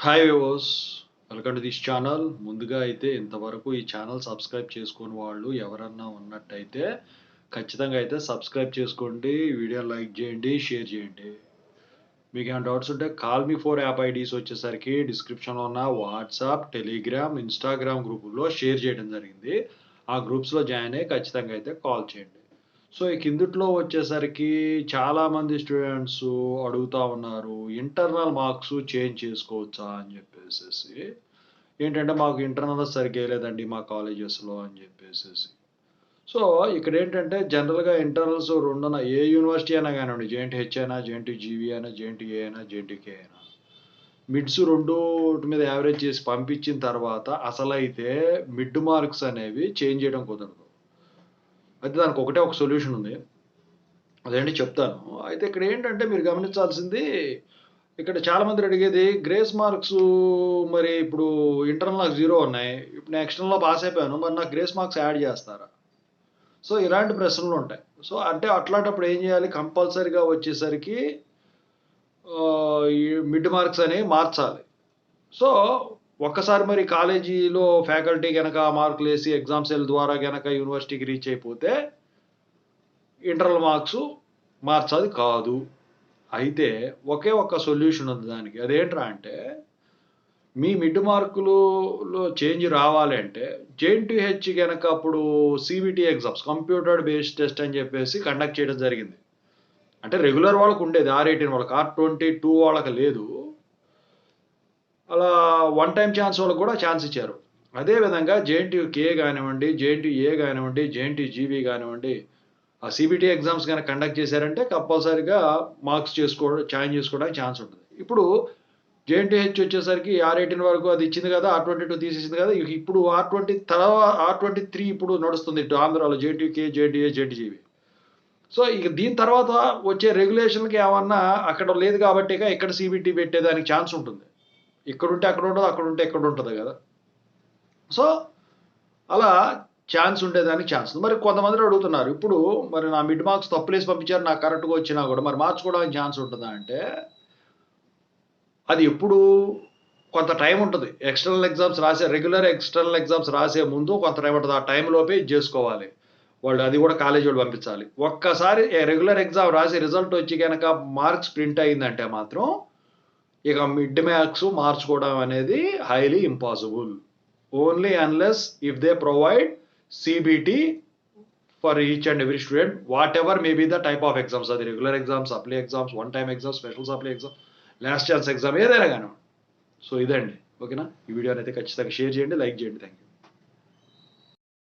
Hi viewers, welcome to this channel. ముందుగా అయితే ఇంతవరకు ఈ ఛానల్ సబ్స్క్రైబ్ చేసుకొని వాళ్ళు ఎవరన్నా ఉన్నట్టయితే ఖచ్చితంగా అయితే సబ్స్క్రైబ్ చేసుకోండి, వీడియో లైక్ చేయండి, షేర్ చేయండి. మీకు ఏమైనా డౌట్స్ ఉంటే call me four app IDs వచ్చేసరికి డిస్క్రిప్షన్లో ఉన్న వాట్సాప్, టెలిగ్రామ్, ఇన్స్టాగ్రామ్ గ్రూపుల్లో షేర్ చేయడం జరిగింది. ఆ గ్రూప్స్లో జాయిన్ అయ్యి ఖచ్చితంగా అయితే కాల్ చేయండి. సో ఈ కిందుట్లో వచ్చేసరికి చాలామంది స్టూడెంట్స్ అడుగుతా ఉన్నారు, ఇంటర్నల్ మార్క్స్ చేంజ్ చేసుకోవచ్చా అని చెప్పేసేసి. ఏంటంటే మాకు ఇంటర్నల్ సరిగ్గా లేదండి మా కాలేజెస్లో అని చెప్పేసేసి. సో ఇక్కడేంటంటే జనరల్‌గా ఇంటర్నల్స్ రెండున ఏ యూనివర్సిటీ అయినా గానివ్వండి, జేఎన్‌టీహెచ్ అయినా, జేఎన్‌టీజీవీ అయినా, జేఎన్‌టీఏ అయినా, జేఎన్‌టీకే అయినా. మిడ్స్ రెండూటి మీద యావరేజ్ చేసి పంపించిన తర్వాత అసలైతే మిడ్ మార్క్స్ అనేవి చేంజ్ చేయడం కుదరదు. అయితే దానికి ఒకటే ఒక సొల్యూషన్ ఉంది. అదేంటి చెప్తాను. అయితే ఇక్కడేంటంటే మీరు గమనించాల్సింది, ఇక్కడ చాలామంది అడిగేది గ్రేస్ మార్క్సు. మరి ఇప్పుడు ఇంటర్నల్ నాకు 0 ఉన్నాయి. ఇప్పుడు నేను ఎక్స్టర్నల్‌లో పాస్ అయిపోయాను. మరి నాకు గ్రేస్ మార్క్స్ యాడ్ చేస్తారా? సో ఇలాంటి ప్రశ్నలుంటాయి. సో అంటే అట్లాంటప్పుడు ఏం చేయాలి? కంపల్సరీగా వచ్చేసరికి ఈ మిడ్ మార్క్స్ అనేవి మార్చాలి. సో ఒక్కసారి మరి కాలేజీలో ఫ్యాకల్టీ గనక మార్కులేసి ఎగ్జామ్ సెల్ ద్వారా గనక యూనివర్సిటీకి రీచ్ అయిపోతే ఇంటర్నల్ మార్క్సు మార్చాలి కాదు. అయితే ఒకే ఒక్క సొల్యూషన్ ఉంది దానికి. అదేంట్రా అంటే, మీ మిడ్ మార్కులులో చేంజ్ రావాలి అంటే జేఎన్‌టీహెచ్ గనక అప్పుడు CBT exams computer based test అని చెప్పేసి కండక్ట్ చేయడం జరిగింది. అంటే రెగ్యులర్ వాళ్ళకుండేది R18 వాళ్ళకి. R22 వాళ్ళకి లేదు. అలా వన్ టైమ్ ఛాన్స్ వాళ్ళకి కూడా ఛాన్స్ ఇచ్చారు. అదే విధంగా జేఎన్‌టీయూకే గానివ్వండి, జేఎన్‌టీఏ గానివ్వండి, జేఎన్‌టీజీబీ గానివ్వండి, ఆ సీబీటీ ఎగ్జామ్స్ గనక కండక్ట్ చేశారంటే కంపల్సరీగా మార్క్స్ జాయిన్ చేసుకోవడానికి ఛాన్స్ ఉంటది. ఇప్పుడు జేఎన్‌టీహెచ్ వచ్చేసరికి R18 వరకు అది ఇచ్చింది కదా! R22 తీసేసింది కదా! ఇప్పుడు R23 ఇప్పుడు నడుస్తుంది. ఇటు ఆంధ్రాలో జేఎన్‌టీయూకే, జేఎన్‌టీఏ, జేఎన్‌టీజీబీ. సో ఇక దీని తర్వాత వచ్చే రెగ్యులేషన్‌లకి ఏమన్నా అక్కడ లేదు కాబట్టి ఇక్కడ సీబీటీ పెట్టేదానికి ఛాన్స్ ఉంటుంది. ఇక్కడుంటే అక్కడ ఉండదు, అక్కడుంటే ఇక్కడ ఉంటది గదా! సో అలా ఛాన్స్ ఉండేదానికి ఛాన్స్ ఉంది. మరి కొంతమంది అడుగుతున్నారు. ఇప్పుడు మరి నా మిడ్ మార్క్స్ తప్పులేసి పంపించారు. నాకు కరెక్ట్‌గా వచ్చినా గూడా మరి మార్చుకోవడానికి ఛాన్స్ ఉంటదా అంటే, అది ఎప్పుడు కొంత టైం ఉంటది. రెగ్యులర్ ఎక్స్‌టర్నల్ ఎగ్జామ్స్ రాసే ముందు కొంత టైం ఉంటది. ఆ టైంలోపే ఇది జేసుకోవాలి. వాళ్ళు అది గూడా కాలేజీ వాళ్ళు పంపించాలి. ఒక్కసారి రెగ్యులర్ ఎగ్జామ్ రాసి రిజల్ట్ వచ్చి గనక మార్క్స్ ప్రింట్ అయిందంటే మాత్రం ఇక మిడ్ మార్క్స్ మార్చుకోవడం అనేది highly impossible. Only unless if they provide CBT for each and every student, whatever may be the type of exams. అది regular exams, supply exams, one time exams, special supply exam, last chance exam ఏదైనా కానివ్వండి. So ఇదండి. ఓకేనా? ఈ వీడియోని అయితే ఖచ్చితంగా share చేయండి, లైక్ చేయండి. Thank you.